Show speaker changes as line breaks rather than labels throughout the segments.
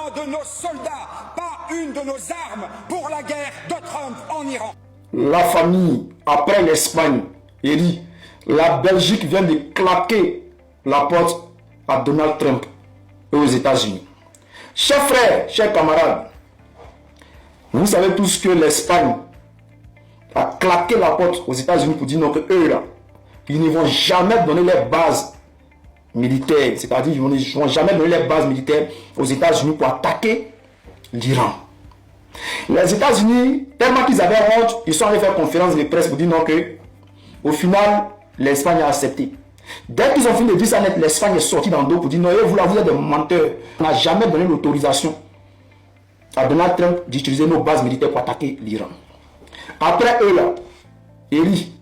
un de nos soldats, pas une de nos armes pour la guerre de Trump en Iran.
La famille, après l'Espagne, dit, la Belgique vient de claquer la porte à Donald Trump et aux États-Unis. Chers frères, chers camarades, vous savez tous que l'Espagne a claqué la porte aux États-Unis pour dire non que eux là, ils ne vont jamais donner les bases militaires, c'est-à-dire ils ne vont jamais donner les bases militaires aux États-Unis pour attaquer l'Iran. Les États-Unis, tellement qu'ils avaient honte, ils sont allés faire conférence de presse pour dire non que, au final, l'Espagne a accepté. Dès qu'ils ont fini de dire ça net, l'Espagne est sortie dans le dos pour dire non, vous là, vous êtes des menteurs. On n'a jamais donné l'autorisation à Donald Trump d'utiliser nos bases militaires pour attaquer l'Iran. Après eux là, Eli,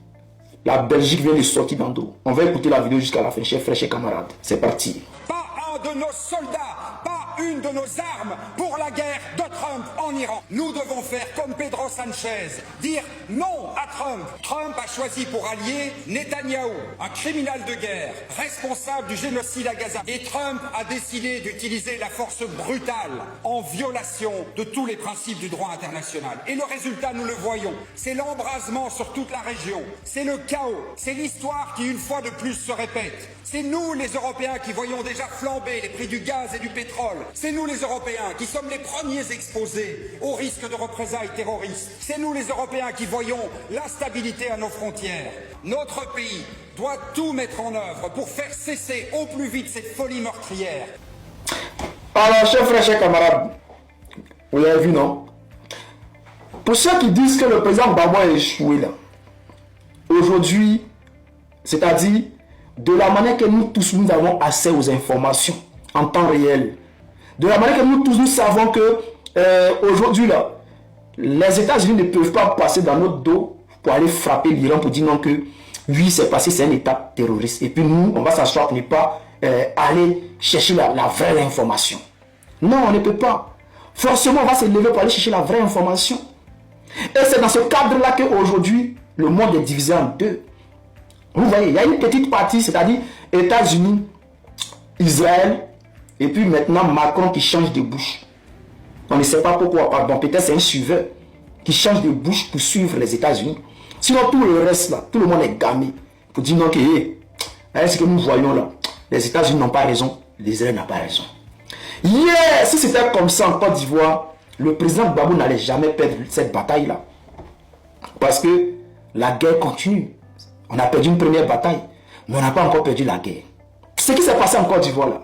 la Belgique vient de sortir dans le dos. On va écouter la vidéo jusqu'à la fin, chers frères, chers camarades. C'est parti.
Pas un de nos soldats, pas une de nos armes pour la guerre de Trump en Iran. Nous devons faire comme Pedro Sanchez, dire non à Trump. Trump a choisi pour allié Netanyahou, un criminel de guerre, responsable du génocide à Gaza. Et Trump a décidé d'utiliser la force brutale en violation de tous les principes du droit international. Et le résultat, nous le voyons, c'est l'embrasement sur toute la région, c'est le chaos, c'est l'histoire qui une fois de plus se répète. C'est nous les Européens qui voyons déjà flamber les prix du gaz et du pétrole. C'est nous les Européens qui sommes les premiers exposés au risque de représailles terroristes. C'est nous les Européens qui voyons l'instabilité à nos frontières. Notre pays doit tout mettre en œuvre pour faire cesser au plus vite cette folie meurtrière.
Alors, chers frères, chers camarades, vous l'avez vu, non? Pour ceux qui disent que le président Gbagbo a échoué là, aujourd'hui, c'est-à-dire de la manière que nous tous nous avons accès aux informations en temps réel, de la manière que nous tous nous savons que aujourd'hui là, les États-Unis ne peuvent pas passer dans notre dos pour aller frapper l'Iran pour dire non que oui c'est passé, c'est un État terroriste et puis nous on va s'asseoir pour ne pas aller chercher la vraie information. Non, on ne peut pas. Forcément on va se lever pour aller chercher la vraie information. Et c'est dans ce cadre là qu'aujourd'hui le monde est divisé en deux. Vous voyez, il y a une petite partie, c'est-à-dire États-Unis, Israël, et puis maintenant Macron qui change de bouche. On ne sait pas pourquoi, pardon, peut-être c'est un suiveur qui change de bouche pour suivre les États-Unis. Sinon tout le reste là, tout le monde est gamé pour dire non que ce que nous voyons là, les États-Unis n'ont pas raison, l'Israël n'a pas raison. Yeah, si c'était comme ça en Côte d'Ivoire, le président Gbagbo n'allait jamais perdre cette bataille là. Parce que la guerre continue. On a perdu une première bataille, mais on n'a pas encore perdu la guerre. Ce qui s'est passé en Côte d'Ivoire là,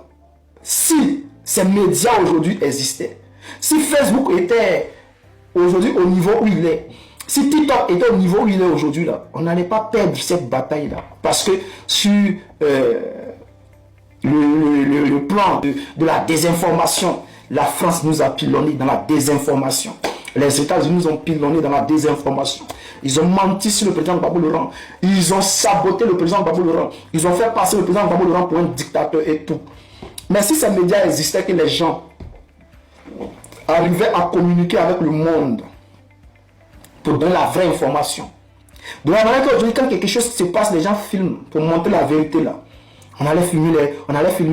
si ces médias aujourd'hui existaient, si Facebook était aujourd'hui au niveau où il est, si TikTok était au niveau où il est aujourd'hui là, on n'allait pas perdre cette bataille là. Parce que sur le plan de la désinformation, la France nous a pilonné dans la désinformation. Les États-Unis nous ont pilonné dans la désinformation. Ils ont menti sur le président Gbagbo Laurent. Ils ont saboté le président Gbagbo Laurent. Ils ont fait passer le président Gbagbo Laurent pour un dictateur et tout. Mais si ces médias existaient, que les gens arrivaient à communiquer avec le monde pour donner la vraie information. De la manière qu'aujourd'hui, quand quelque chose se passe, les gens filment pour montrer la vérité là. On allait filmer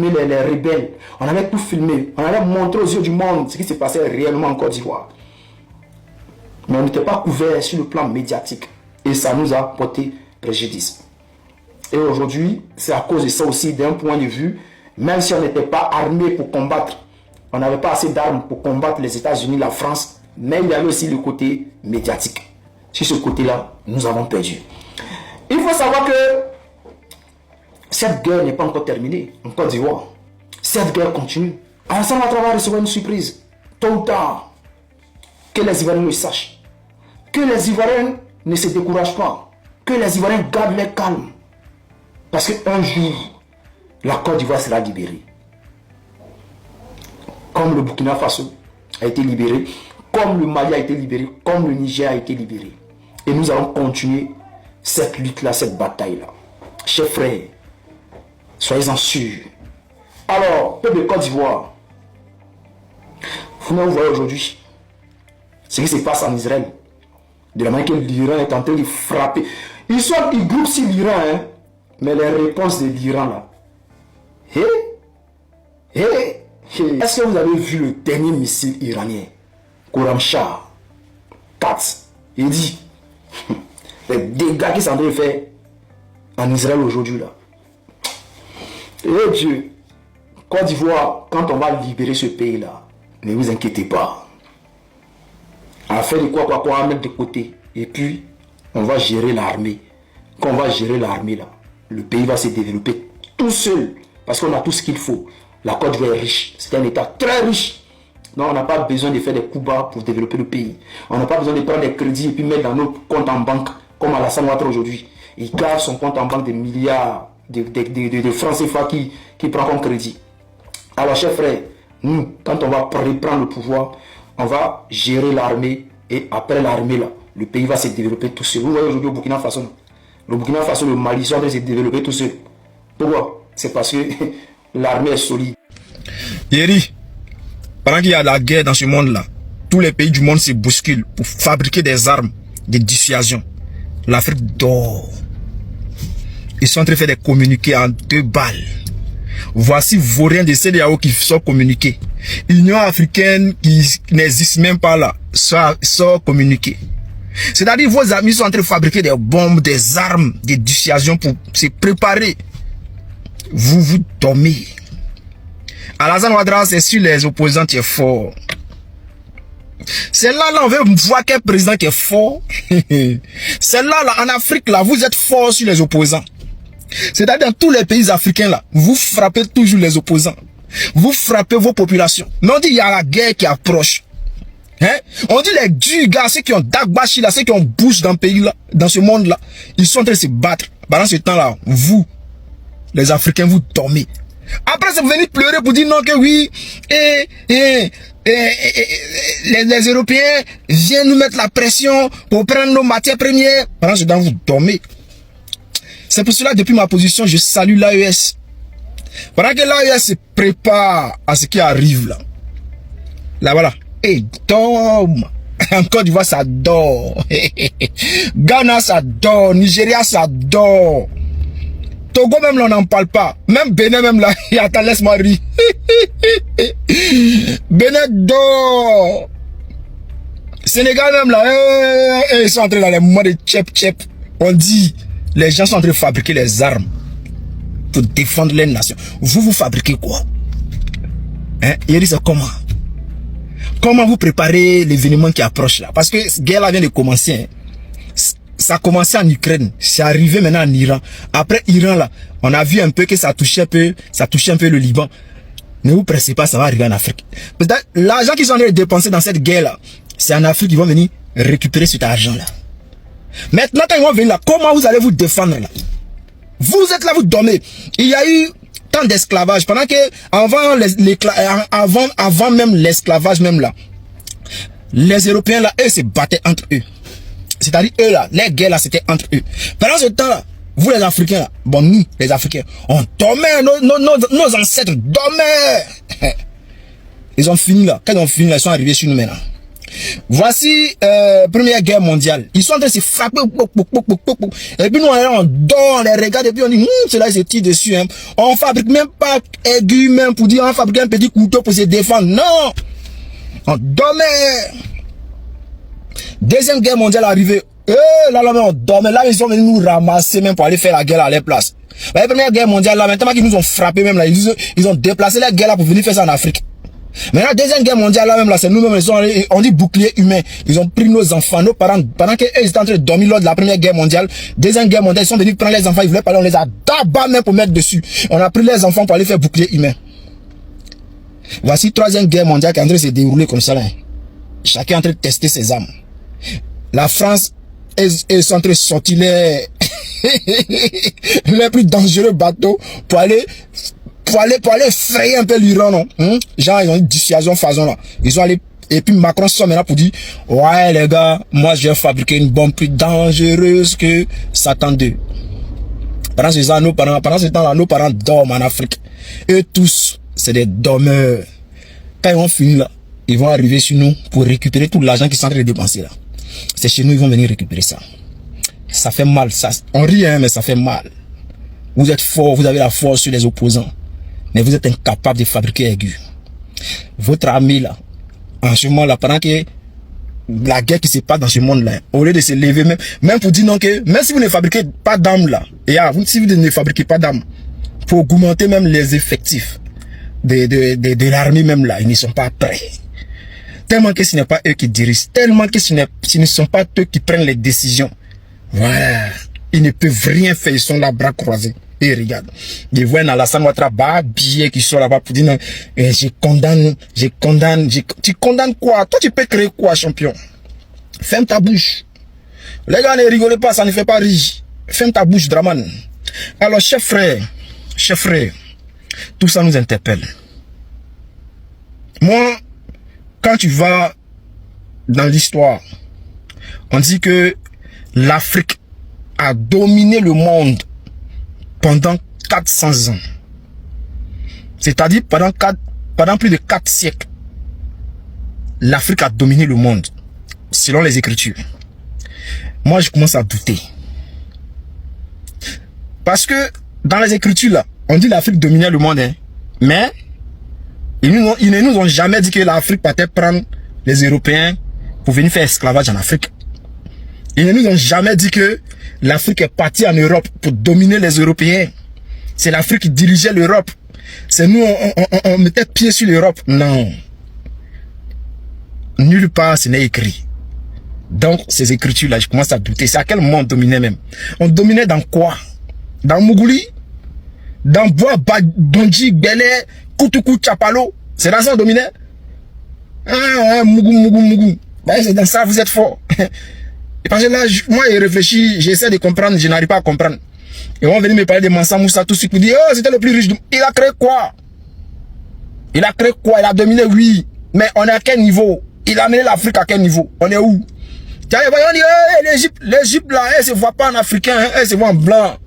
les rebelles. On allait tout filmer. On allait montrer aux yeux du monde ce qui se passait réellement en Côte d'Ivoire. Mais on n'était pas couvert sur le plan médiatique. Et ça nous a porté préjudice. Et aujourd'hui, c'est à cause de ça aussi, d'un point de vue, même si on n'était pas armé pour combattre, on n'avait pas assez d'armes pour combattre les États-Unis, la France, mais il y avait aussi le côté médiatique. Sur ce côté-là, nous avons perdu. Il faut savoir que cette guerre n'est pas encore terminée en Côte d'Ivoire. Cette guerre continue. Ensemble, à travers recevoir une surprise, tôt ou tard, que les Ivoiriens le sachent. Que les Ivoiriens ne se découragent pas. Que les Ivoiriens gardent leur calme. Parce qu'un jour, la Côte d'Ivoire sera libérée. Comme le Burkina Faso a été libéré, comme le Mali a été libéré, comme le Niger a été libéré. Et nous allons continuer cette lutte-là, cette bataille-là. Chers frères, soyez-en sûrs. Alors, peuple de Côte d'Ivoire, vous voyez aujourd'hui ce qui se passe en Israël. De la manière que l'Iran est en train de frapper. Ils groupent sur l'Iran, hein, mais les réponses de l'Iran là. Est-ce que vous avez vu le dernier missile iranien, Khorramshahr 4? Il dit, les dégâts qui sont en train de faire en Israël aujourd'hui là. Eh Dieu, Côte d'Ivoire, quand on va libérer ce pays-là, ne vous inquiétez pas. On fait de quoi, on va mettre de côté. Et puis, on va gérer l'armée. Quand on va gérer l'armée là, le pays va se développer tout seul. Parce qu'on a tout ce qu'il faut. La Côte d'Ivoire est riche. C'est un État très riche. Donc, on n'a pas besoin de faire des coups bas pour développer le pays. On n'a pas besoin de prendre des crédits et puis mettre dans nos comptes en banque, comme Alassane Ouattara aujourd'hui. Il garde son compte en banque de milliards de francs CFA qui prend comme crédit. Alors, chers frères, nous, quand on va reprendre le pouvoir, on va gérer l'armée. Et après l'armée, là, le pays va se développer tout seul. Vous voyez aujourd'hui au Burkina Faso. Le Burkina Faso, le Mali sont en train de se développer tout seul. Pourquoi? C'est parce que l'armée est solide.
Yeri, pendant qu'il y a la guerre dans ce monde-là, tous les pays du monde se bousculent pour fabriquer des armes de dissuasion. L'Afrique dort. Ils sont en train de faire des communiqués en 2 balles. Voici vauriens de CEDEAO qui sont communiqués. L'Union africaine qui n'existe même pas là, sont communiqués. C'est-à-dire vos amis sont en train de fabriquer des bombes, des armes, des dissuasions pour se préparer. Vous dormez. Alassane Ouattara, c'est sur les opposants qui est fort. C'est là, on veut voir quel président qui est fort. C'est là, en Afrique, là, vous êtes fort sur les opposants. C'est-à-dire dans tous les pays africains, là, vous frappez toujours les opposants. Vous frappez vos populations. Mais on dit il y a la guerre qui approche. Hein? On dit les Djugas, ceux qui ont Dagbashi, là, ceux qui ont bouche dans le pays, là, dans ce monde-là, ils sont en train de se battre. Pendant ce temps-là, vous, les Africains, vous dormez. Après, vous venez pleurer pour dire non que oui, les Européens viennent nous mettre la pression pour prendre nos matières premières. Pendant ce temps, vous dormez. C'est pour cela, depuis ma position, je salue l'AES. Pendant que l'AES se prépare à ce qui arrive là. Là, voilà. Et dorme. En Côte d'Ivoire, ça dort. Ghana, ça dort. Nigeria, ça dort. Togo, même là, on n'en parle pas. Même Bénin, même là, attends, laisse-moi rire. Bénin dort. Sénégal, même là, ils sont entrés dans les moments de tchep-tchep. On dit, les gens sont en train de fabriquer les armes pour défendre les nations. Vous fabriquez quoi? Hein? Il dit, c'est comment? Comment vous préparez l'événement qui approche là? Parce que cette guerre-là vient de commencer. Hein. Ça a commencé en Ukraine, c'est arrivé maintenant en Iran. Après Iran là, on a vu un peu que ça touchait un peu le Liban. Ne vous pressez pas, ça va arriver en Afrique. Peut-être l'argent qu'ils sont en train de dépenser dans cette guerre là, c'est en Afrique qu'ils vont venir récupérer cet argent là. Maintenant quand ils vont venir là, comment vous allez vous défendre là? Vous êtes là, vous dormez. Il y a eu tant d'esclavage pendant que avant même l'esclavage même là, les Européens là, eux se battaient entre eux. C'est-à-dire eux là, les guerres là, c'était entre eux. Pendant ce temps là, vous les Africains là, bon nous les Africains, on dormait, nos ancêtres dormaient. Ils ont fini là, quand ils ont fini là, ils sont arrivés sur nous maintenant. Voici Première Guerre mondiale. Ils sont en train de se frapper. Et puis nous on dort, on les regarde et puis on dit cela ils se tirent dessus. Hein. On fabrique même pas aigu même pour dire on fabrique un petit couteau pour se défendre. Non, on dormait. Deuxième Guerre mondiale arrivée. Là, on dormait. Là, ils sont venus nous ramasser même pour aller faire la guerre à leur place. La Première Guerre mondiale, là, maintenant qu'ils nous ont frappé même là, ils ont déplacé la guerre là pour venir faire ça en Afrique. Maintenant, Deuxième Guerre mondiale, là, même là, c'est nous-mêmes, on dit bouclier humain. Ils ont pris nos enfants, nos parents, pendant qu'ils étaient en train de dormir lors de la Première Guerre mondiale, Deuxième Guerre mondiale, ils sont venus prendre les enfants, ils voulaient parler, on les a d'abat même pour mettre dessus. On a pris les enfants pour aller faire bouclier humain. Voici Troisième Guerre mondiale qui est en train de se dérouler comme ça, là. Chacun est en train de tester ses armes. La France est en train de sortir les plus dangereux bateaux pour aller frayer un peu l'Iran, non? Genre, ils ont une dissuasion façon là. Ils sont allés, et puis Macron sort maintenant pour dire, ouais, les gars, moi, je vais fabriquer une bombe plus dangereuse que Satan 2. Pendant ce temps-là, nos parents dorment en Afrique. Eux tous, c'est des dormeurs. Quand ils vont finir là, ils vont arriver sur nous pour récupérer tout l'argent qu'ils sont en train de dépenser là. C'est chez nous, ils vont venir récupérer ça. Ça fait mal, ça. On rit, hein, mais ça fait mal. Vous êtes fort, vous avez la force sur les opposants. Mais vous êtes incapable de fabriquer aigu. votre ami là, en ce moment là, pendant que la guerre qui se passe dans ce monde là, au lieu de se lever même pour dire non que, même si vous ne fabriquez pas d'armes là, et si vous ne fabriquez pas d'armes, pour augmenter même les effectifs de l'armée même là, ils ne sont pas prêts. Tellement que ce n'est pas eux qui dirigent, tellement que ce ne sont pas eux qui prennent les décisions. Voilà. Ils ne peuvent rien faire, ils sont là, bras croisés. Et regarde, ils voient Alassane Ouattara, billet qui sont là-bas pour dire non, je condamne. Tu condamnes quoi? Toi, tu peux créer quoi, champion? Ferme ta bouche. Les gars, ne rigolez pas, ça ne fait pas rire. Ferme ta bouche, Draman. Alors, chef frère, tout ça nous interpelle. Moi, quand tu vas dans l'histoire, on dit que l'Afrique a dominé le monde pendant 400 ans. C'est-à-dire pendant plus de 4 siècles. L'Afrique a dominé le monde, selon les Écritures. Moi, je commence à douter. Parce que dans les Écritures, là, on dit l'Afrique dominait le monde, hein, mais ils ne nous ont jamais dit que l'Afrique partait prendre les Européens pour venir faire esclavage en Afrique. Ils ne nous ont jamais dit que l'Afrique est partie en Europe pour dominer les Européens. C'est l'Afrique qui dirigeait l'Europe. C'est nous, on mettait pied sur l'Europe. Non. Nulle part ce n'est écrit. Donc, ces écritures-là, je commence à douter. C'est à quel moment on dominait même? On dominait dans quoi? Dans Mougouli? Dans Bois, Bandji, Belé, Koutoukou, Tchapalo? C'est dans ça qu'on dominait? Mougou. Ben, c'est dans ça, vous êtes fort. Parce que là, moi, je réfléchis, j'essaie de comprendre, je n'arrive pas à comprendre. Et on va venir me parler de Mansa Moussa, tout de suite, pour dire, oh, c'était le plus riche. Il a créé quoi? Il a créé quoi? Il a dominé, oui. Mais on est à quel niveau? Il a amené l'Afrique à quel niveau? On est où? On dit, l'Égypte, là, elle se voit pas en africain, elle se voit en blanc.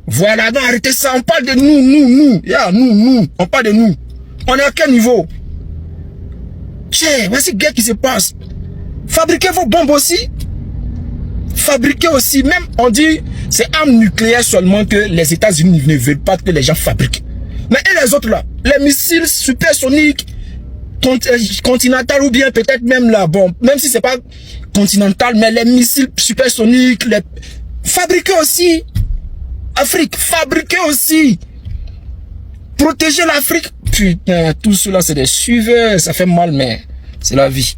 Voilà, non, arrêtez ça, on parle de nous. Yeah, nous, on parle de nous. On est à quel niveau? Tiens, voici guerre qui se passe. Fabriquez vos bombes aussi. Fabriquer aussi, même on dit c'est armes nucléaires seulement que les États-Unis ne veulent pas que les gens fabriquent. Mais et les autres là, les missiles supersoniques continental ou bien peut-être même là, bon, même si c'est pas continental, mais les missiles supersoniques, fabriquer aussi. Afrique, fabriquer aussi. Protéger l'Afrique. Putain, tout cela c'est des suiveurs, ça fait mal, mais c'est la vie.